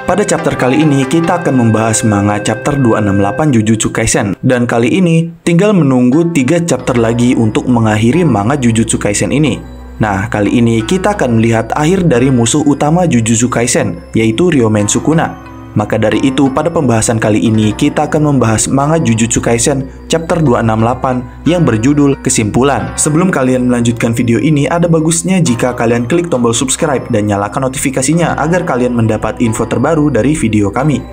Pada chapter kali ini kita akan membahas manga chapter 268 Jujutsu Kaisen. Dan kali ini tinggal menunggu 3 chapter lagi untuk mengakhiri manga Jujutsu Kaisen ini. Nah, kali ini kita akan melihat akhir dari musuh utama Jujutsu Kaisen, yaitu Ryomen Sukuna. Maka dari itu, pada pembahasan kali ini kita akan membahas manga Jujutsu Kaisen chapter 268 yang berjudul Kesimpulan. Sebelum kalian melanjutkan video ini, ada bagusnya jika kalian klik tombol subscribe dan nyalakan notifikasinya agar kalian mendapat info terbaru dari video kami.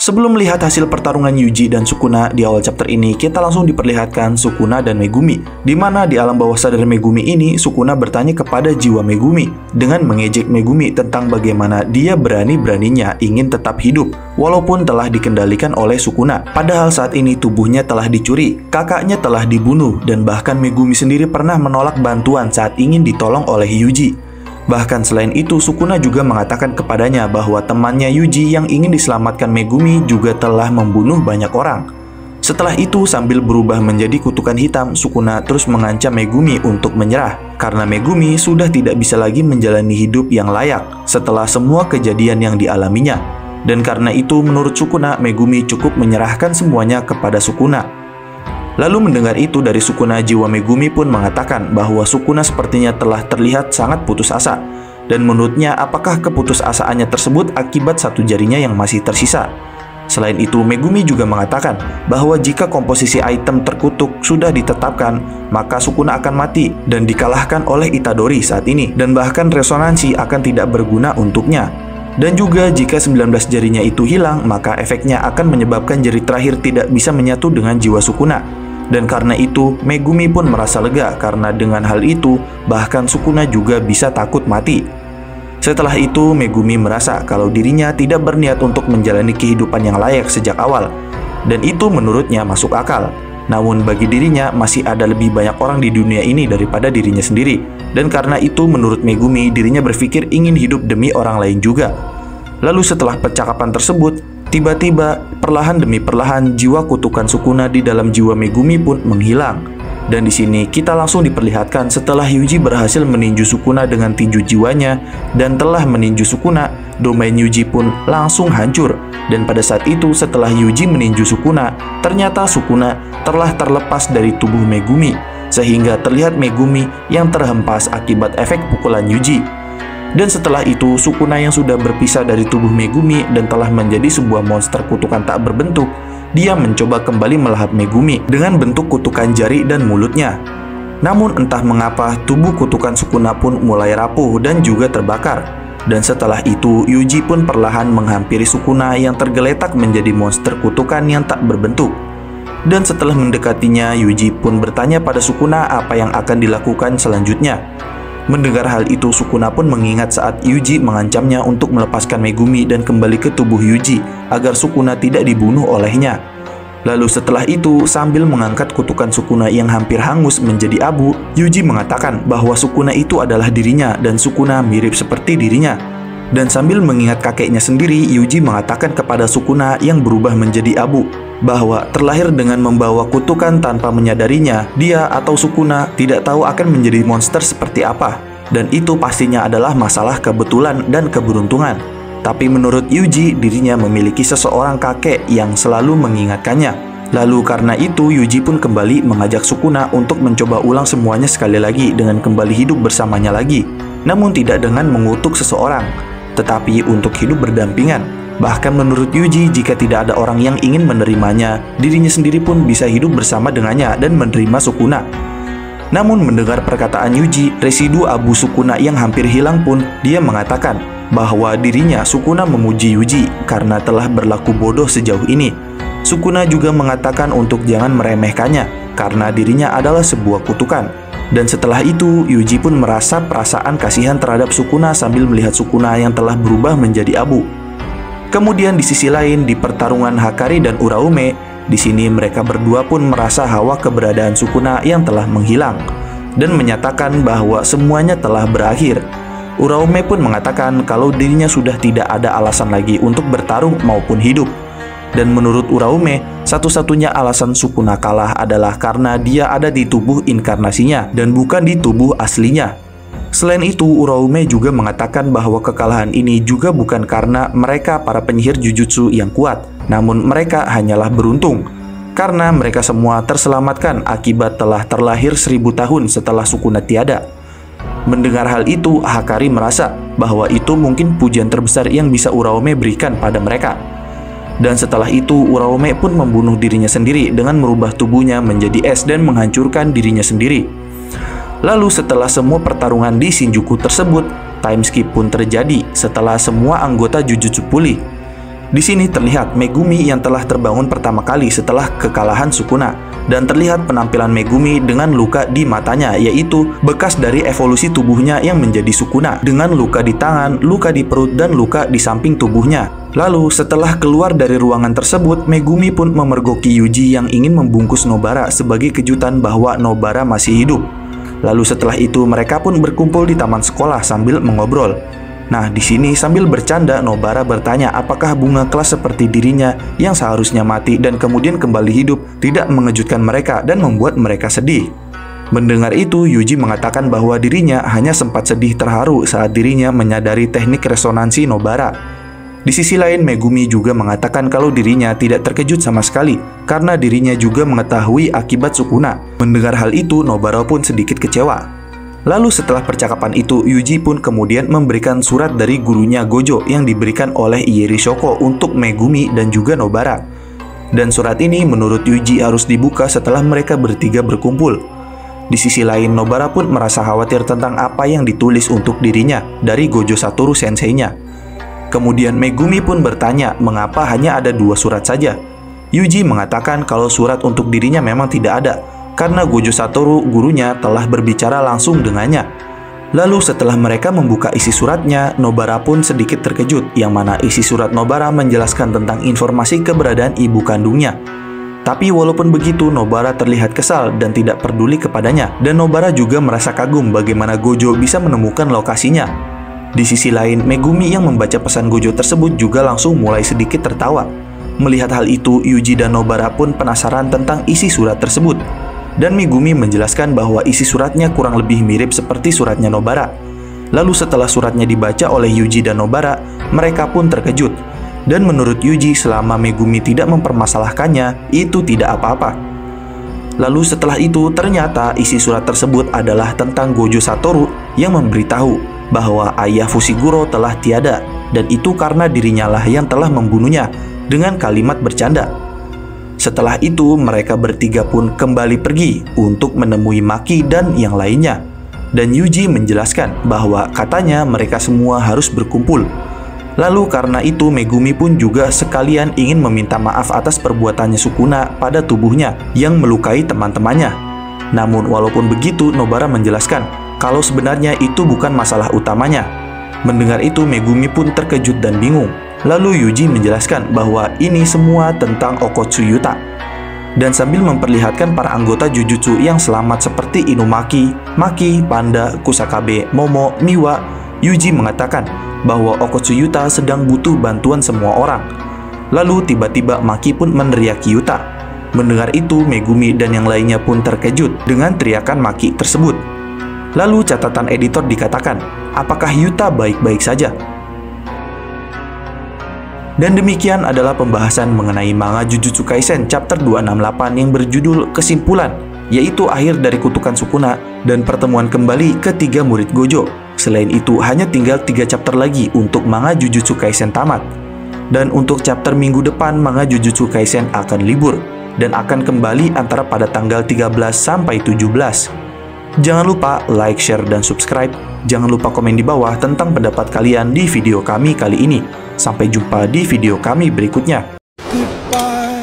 Sebelum melihat hasil pertarungan Yuji dan Sukuna di awal chapter ini, kita langsung diperlihatkan Sukuna dan Megumi, di mana di alam bawah sadar Megumi ini, Sukuna bertanya kepada jiwa Megumi dengan mengejek Megumi tentang bagaimana dia berani-beraninya ingin tetap hidup walaupun telah dikendalikan oleh Sukuna. Padahal saat ini tubuhnya telah dicuri, kakaknya telah dibunuh, dan bahkan Megumi sendiri pernah menolak bantuan saat ingin ditolong oleh Yuji. Bahkan selain itu, Sukuna juga mengatakan kepadanya bahwa temannya Yuji yang ingin diselamatkan Megumi juga telah membunuh banyak orang. Setelah itu, sambil berubah menjadi kutukan hitam, Sukuna terus mengancam Megumi untuk menyerah karena Megumi sudah tidak bisa lagi menjalani hidup yang layak setelah semua kejadian yang dialaminya. Dan karena itu, menurut Sukuna, Megumi cukup menyerahkan semuanya kepada Sukuna. Lalu mendengar itu dari Sukuna, jiwa Megumi pun mengatakan bahwa Sukuna sepertinya telah terlihat sangat putus asa. Dan menurutnya, apakah keputusasaannya tersebut akibat satu jarinya yang masih tersisa? Selain itu, Megumi juga mengatakan bahwa jika komposisi item terkutuk sudah ditetapkan, maka Sukuna akan mati dan dikalahkan oleh Itadori saat ini. Dan bahkan resonansi akan tidak berguna untuknya. Dan juga jika 19 jarinya itu hilang, maka efeknya akan menyebabkan jari terakhir tidak bisa menyatu dengan jiwa Sukuna. Dan karena itu, Megumi pun merasa lega karena dengan hal itu, bahkan Sukuna juga bisa takut mati. Setelah itu, Megumi merasa kalau dirinya tidak berniat untuk menjalani kehidupan yang layak sejak awal. Dan itu menurutnya masuk akal. Namun bagi dirinya masih ada lebih banyak orang di dunia ini daripada dirinya sendiri. Dan karena itu menurut Megumi, dirinya berpikir ingin hidup demi orang lain juga. Lalu setelah percakapan tersebut, tiba-tiba perlahan demi perlahan jiwa kutukan Sukuna di dalam jiwa Megumi pun menghilang. Dan di sini kita langsung diperlihatkan setelah Yuji berhasil meninju Sukuna dengan tinju jiwanya dan telah meninju Sukuna, domain Yuji pun langsung hancur. Dan pada saat itu setelah Yuji meninju Sukuna, ternyata Sukuna telah terlepas dari tubuh Megumi, sehingga terlihat Megumi yang terhempas akibat efek pukulan Yuji. Dan setelah itu, Sukuna yang sudah berpisah dari tubuh Megumi dan telah menjadi sebuah monster kutukan tak berbentuk, dia mencoba kembali melahap Megumi dengan bentuk kutukan jari dan mulutnya. Namun entah mengapa, tubuh kutukan Sukuna pun mulai rapuh dan juga terbakar. Dan setelah itu, Yuji pun perlahan menghampiri Sukuna yang tergeletak menjadi monster kutukan yang tak berbentuk. Dan setelah mendekatinya, Yuji pun bertanya pada Sukuna apa yang akan dilakukan selanjutnya. Mendengar hal itu, Sukuna pun mengingat saat Yuji mengancamnya untuk melepaskan Megumi dan kembali ke tubuh Yuji agar Sukuna tidak dibunuh olehnya. Lalu setelah itu, sambil mengangkat kutukan Sukuna yang hampir hangus menjadi abu, Yuji mengatakan bahwa Sukuna itu adalah dirinya dan Sukuna mirip seperti dirinya. Dan sambil mengingat kakeknya sendiri, Yuji mengatakan kepada Sukuna yang berubah menjadi abu bahwa terlahir dengan membawa kutukan tanpa menyadarinya, dia atau Sukuna tidak tahu akan menjadi monster seperti apa. Dan itu pastinya adalah masalah kebetulan dan keberuntungan. Tapi menurut Yuji, dirinya memiliki seseorang kakek yang selalu mengingatkannya. Lalu karena itu, Yuji pun kembali mengajak Sukuna untuk mencoba ulang semuanya sekali lagi dengan kembali hidup bersamanya lagi. Namun tidak dengan mengutuk seseorang, tetapi untuk hidup berdampingan. Bahkan menurut Yuji, jika tidak ada orang yang ingin menerimanya, dirinya sendiri pun bisa hidup bersama dengannya dan menerima Sukuna. Namun mendengar perkataan Yuji, residu abu Sukuna yang hampir hilang pun, dia mengatakan bahwa dirinya Sukuna memuji Yuji karena telah berlaku bodoh sejauh ini. Sukuna juga mengatakan untuk jangan meremehkannya karena dirinya adalah sebuah kutukan. Dan setelah itu, Yuji pun merasa perasaan kasihan terhadap Sukuna sambil melihat Sukuna yang telah berubah menjadi abu. Kemudian di sisi lain, di pertarungan Hakari dan Uraume, di sini mereka berdua pun merasa hawa keberadaan Sukuna yang telah menghilang dan menyatakan bahwa semuanya telah berakhir. Uraume pun mengatakan kalau dirinya sudah tidak ada alasan lagi untuk bertarung maupun hidup. Dan menurut Uraume, satu-satunya alasan Sukuna kalah adalah karena dia ada di tubuh inkarnasinya dan bukan di tubuh aslinya. Selain itu, Uraume juga mengatakan bahwa kekalahan ini juga bukan karena mereka para penyihir Jujutsu yang kuat, namun mereka hanyalah beruntung. Karena mereka semua terselamatkan akibat telah terlahir 1000 tahun setelah Sukuna tiada. Mendengar hal itu, Hakari merasa bahwa itu mungkin pujian terbesar yang bisa Uraume berikan pada mereka. Dan setelah itu, Uraume pun membunuh dirinya sendiri dengan merubah tubuhnya menjadi es dan menghancurkan dirinya sendiri. Lalu setelah semua pertarungan di Shinjuku tersebut, time skip pun terjadi setelah semua anggota Jujutsu pulih. Di sini terlihat Megumi yang telah terbangun pertama kali setelah kekalahan Sukuna, dan terlihat penampilan Megumi dengan luka di matanya, yaitu bekas dari evolusi tubuhnya yang menjadi Sukuna, dengan luka di tangan, luka di perut, dan luka di samping tubuhnya. Lalu setelah keluar dari ruangan tersebut, Megumi pun memergoki Yuji yang ingin membungkus Nobara sebagai kejutan bahwa Nobara masih hidup. Lalu setelah itu mereka pun berkumpul di taman sekolah sambil mengobrol. Nah, di sini sambil bercanda, Nobara bertanya apakah bunga kelas seperti dirinya yang seharusnya mati dan kemudian kembali hidup tidak mengejutkan mereka dan membuat mereka sedih. Mendengar itu, Yuji mengatakan bahwa dirinya hanya sempat sedih terharu saat dirinya menyadari teknik resonansi Nobara. Di sisi lain, Megumi juga mengatakan kalau dirinya tidak terkejut sama sekali karena dirinya juga mengetahui akibat Sukuna. Mendengar hal itu, Nobara pun sedikit kecewa. Lalu setelah percakapan itu, Yuji pun kemudian memberikan surat dari gurunya Gojo yang diberikan oleh Ieri Shoko untuk Megumi dan juga Nobara. Dan surat ini menurut Yuji harus dibuka setelah mereka bertiga berkumpul. Di sisi lain, Nobara pun merasa khawatir tentang apa yang ditulis untuk dirinya dari Gojo Satoru sensei-nya. Kemudian Megumi pun bertanya mengapa hanya ada 2 surat saja. Yuji mengatakan kalau surat untuk dirinya memang tidak ada, karena Gojo Satoru gurunya telah berbicara langsung dengannya. Lalu setelah mereka membuka isi suratnya, Nobara pun sedikit terkejut, yang mana isi surat Nobara menjelaskan tentang informasi keberadaan ibu kandungnya. Tapi walaupun begitu, Nobara terlihat kesal dan tidak peduli kepadanya, dan Nobara juga merasa kagum bagaimana Gojo bisa menemukan lokasinya. Di sisi lain, Megumi yang membaca pesan Gojo tersebut juga langsung mulai sedikit tertawa. Melihat hal itu, Yuji dan Nobara pun penasaran tentang isi surat tersebut. Dan Megumi menjelaskan bahwa isi suratnya kurang lebih mirip seperti suratnya Nobara. Lalu setelah suratnya dibaca oleh Yuji dan Nobara, mereka pun terkejut. Dan menurut Yuji, selama Megumi tidak mempermasalahkannya, itu tidak apa-apa. Lalu setelah itu, ternyata isi surat tersebut adalah tentang Gojo Satoru yang memberitahu bahwa ayah Fushiguro telah tiada, dan itu karena dirinya lah yang telah membunuhnya dengan kalimat bercanda. Setelah itu, mereka bertiga pun kembali pergi untuk menemui Maki dan yang lainnya. Dan Yuji menjelaskan bahwa katanya mereka semua harus berkumpul. Lalu karena itu, Megumi pun juga sekalian ingin meminta maaf atas perbuatannya Sukuna pada tubuhnya yang melukai teman-temannya. Namun walaupun begitu, Nobara menjelaskan kalau sebenarnya itu bukan masalah utamanya. Mendengar itu, Megumi pun terkejut dan bingung. Lalu Yuji menjelaskan bahwa ini semua tentang Okotsuyuta. Dan sambil memperlihatkan para anggota Jujutsu yang selamat seperti Inumaki, Maki, Panda, Kusakabe, Momo, Miwa, Yuji mengatakan bahwa Okotsuyuta sedang butuh bantuan semua orang. Lalu tiba-tiba Maki pun meneriaki Yuta. Mendengar itu, Megumi dan yang lainnya pun terkejut dengan teriakan Maki tersebut. Lalu catatan editor dikatakan, apakah Yuta baik-baik saja? Dan demikian adalah pembahasan mengenai manga Jujutsu Kaisen chapter 268 yang berjudul Kesimpulan, yaitu akhir dari kutukan Sukuna dan pertemuan kembali ketiga murid Gojo. Selain itu, hanya tinggal 3 chapter lagi untuk manga Jujutsu Kaisen tamat. Dan untuk chapter minggu depan, manga Jujutsu Kaisen akan libur dan akan kembali antara pada tanggal 13 sampai 17. Jangan lupa like, share, dan subscribe. Jangan lupa komen di bawah tentang pendapat kalian di video kami kali ini. Sampai jumpa di video kami berikutnya. Goodbye.